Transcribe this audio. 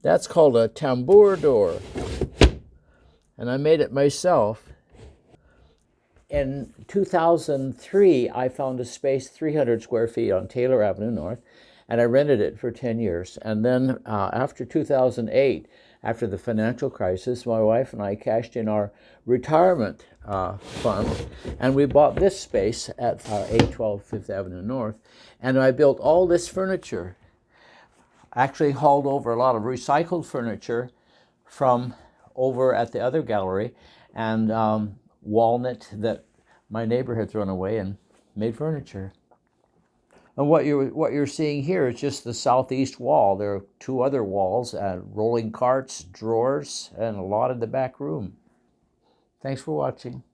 That's called a tambour door. And I made it myself. In 2003, I found a space 300 square feet on Taylor Avenue North, and I rented it for 10 years. And then after 2008, after the financial crisis, my wife and I cashed in our retirement fund, and we bought this space at 812 Fifth Avenue North, and I built all this furniture. Actually hauled over a lot of recycled furniture from over at the other gallery, and walnut that my neighbor had thrown away, and made furniture. And what you're seeing here is just the southeast wall. There are two other walls, rolling carts, drawers, and a lot in the back room. Thanks for watching.